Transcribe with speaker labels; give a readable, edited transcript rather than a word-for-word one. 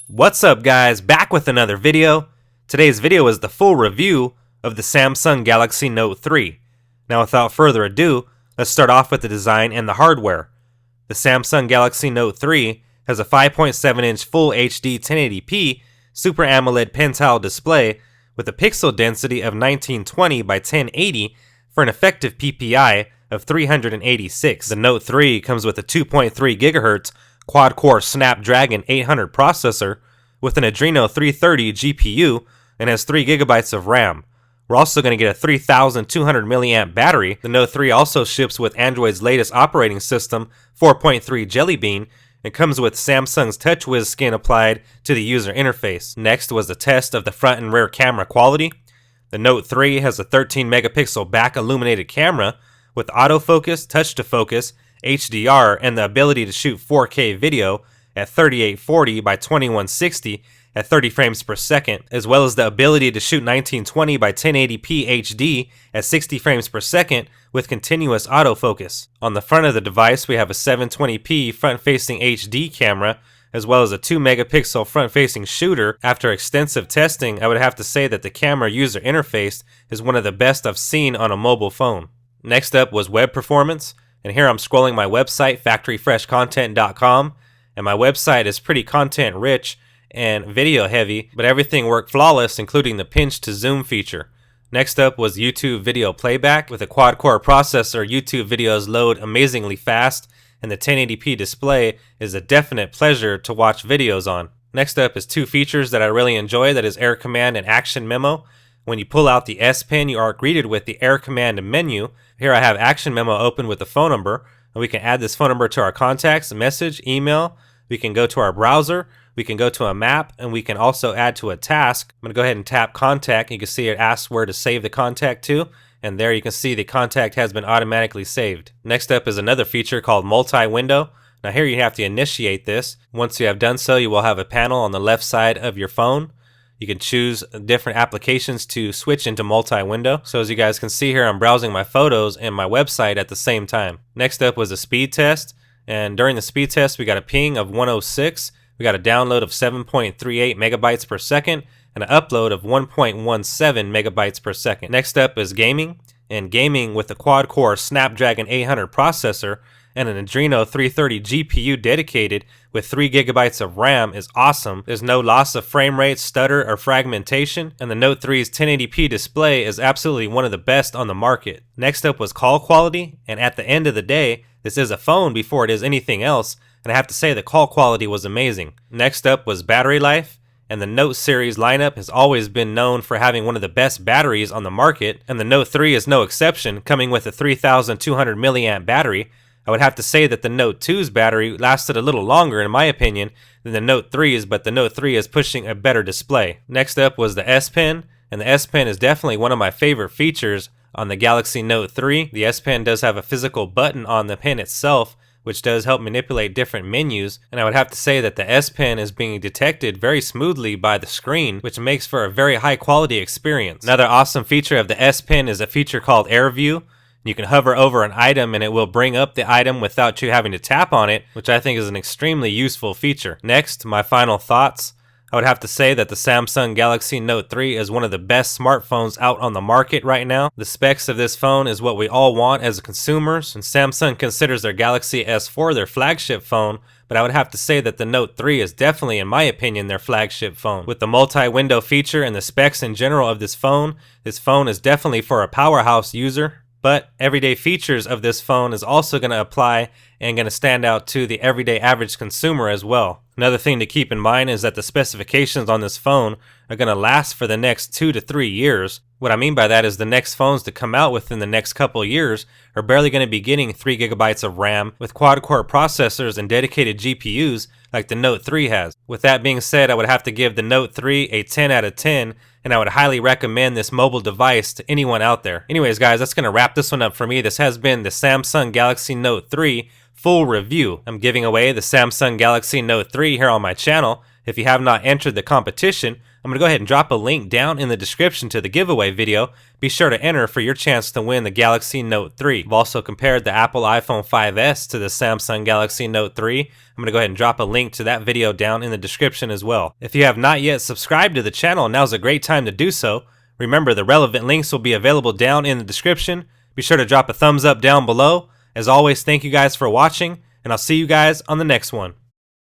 Speaker 1: What's up guys, back with another video. Today's video is the full review of the Samsung Galaxy Note 3. Now without further ado, let's start off with the design and the hardware. The Samsung Galaxy Note 3 has a 5.7-inch Full HD 1080p Super AMOLED pen-tile display with a pixel density of 1920 by 1080 for an effective PPI of 386. The Note 3 comes with a 2.3 GHz quad-core Snapdragon 800 processor with an Adreno 330 GPU and has 3 GB of RAM. We're also going to get a 3200 mAh battery. The Note 3 also ships with Android's latest operating system, 4.3 Jelly Bean, and comes with Samsung's TouchWiz skin applied to the user interface. Next was the test of the front and rear camera quality. The Note 3 has a 13 megapixel back illuminated camera with autofocus, touch to focus, HDR, and the ability to shoot 4K video at 3840 by 2160 at 30 frames per second, as well as the ability to shoot 1920 by 1080p HD at 60 frames per second with continuous autofocus. On the front of the device, we have a 720p front-facing HD camera, as well as a 2 megapixel front-facing shooter. After extensive testing, I would have to say that the camera user interface is one of the best I've seen on a mobile phone. Next up was web performance. And here I'm scrolling my website, factoryfreshcontent.com, and my website is pretty content rich and video heavy, but everything worked flawless, including the pinch to zoom feature. Next up was YouTube video playback. With a quad-core processor, YouTube videos load amazingly fast, and the 1080p display is a definite pleasure to watch videos on. Next up is two features that I really enjoy, that is Air Command and Action Memo. When you pull out the S Pen, you are greeted with the Air Command menu. Here I have Action Memo open with the phone number, and we can add this phone number to our contacts, message, email. We can go to our browser, we can go to a map, and we can also add to a task. I'm going to go ahead and tap Contact. You can see it asks where to save the contact to, and there you can see the contact has been automatically saved. Next up is another feature called Multi-Window. Now here you have to initiate this. Once you have done so, you will have a panel on the left side of your phone. You can choose different applications to switch into multi-window. So as you guys can see here, I'm browsing my photos and my website at the same time. Next up was a speed test. And during the speed test, we got a ping of 106. We got a download of 7.38 megabytes per second and an upload of 1.17 megabytes per second. Next up is gaming. And gaming with a quad-core Snapdragon 800 processor and an Adreno 330 GPU dedicated with 3 GB of RAM is awesome. There's no loss of frame rate, stutter, or fragmentation, and the Note 3's 1080p display is absolutely one of the best on the market. Next up was call quality, and at the end of the day, this is a phone before it is anything else, and I have to say the call quality was amazing. Next up was battery life. And the Note series lineup has always been known for having one of the best batteries on the market, and the Note 3 is no exception, coming with a 3200 mAh battery. I would have to say that the Note 2's battery lasted a little longer in my opinion than the Note 3's, but the Note 3 is pushing a better display. Next up was the S Pen, and the S Pen is definitely one of my favorite features on the Galaxy Note 3. The S Pen does have a physical button on the pen itself, which does help manipulate different menus, and I would have to say that the S Pen is being detected very smoothly by the screen, which makes for a very high quality experience. Another awesome feature of the S Pen is a feature called Air View. You can hover over an item and it will bring up the item without you having to tap on it, which I think is an extremely useful feature. Next, my final thoughts. I would have to say that the Samsung Galaxy Note 3 is one of the best smartphones out on the market right now. The specs of this phone is what we all want as consumers, and Samsung considers their Galaxy S4 their flagship phone, but I would have to say that the Note 3 is definitely, in my opinion, their flagship phone. With the multi-window feature and the specs in general of this phone is definitely for a powerhouse user. But everyday features of this phone is also going to apply and going to stand out to the everyday average consumer as well. Another thing to keep in mind is that the specifications on this phone are going to last for the next 2 to 3 years. What I mean by that is the next phones to come out within the next couple years are barely going to be getting 3 GB of RAM with quad-core processors and dedicated GPUs like the Note 3 has. With that being said, I would have to give the Note 3 a 10 out of 10, and I would highly recommend this mobile device to anyone out there. Anyways guys, that's going to wrap this one up for me. This has been the Samsung Galaxy Note 3 full review. I'm giving away the Samsung Galaxy Note 3 here on my channel. If you have not entered the competition, I'm going to go ahead and drop a link down in the description to the giveaway video. Be sure to enter for your chance to win the Galaxy Note 3. I've also compared the Apple iPhone 5S to the Samsung Galaxy Note 3. I'm going to go ahead and drop a link to that video down in the description as well. If you have not yet subscribed to the channel, now's a great time to do so. Remember, the relevant links will be available down in the description. Be sure to drop a thumbs up down below. As always, thank you guys for watching, and I'll see you guys on the next one.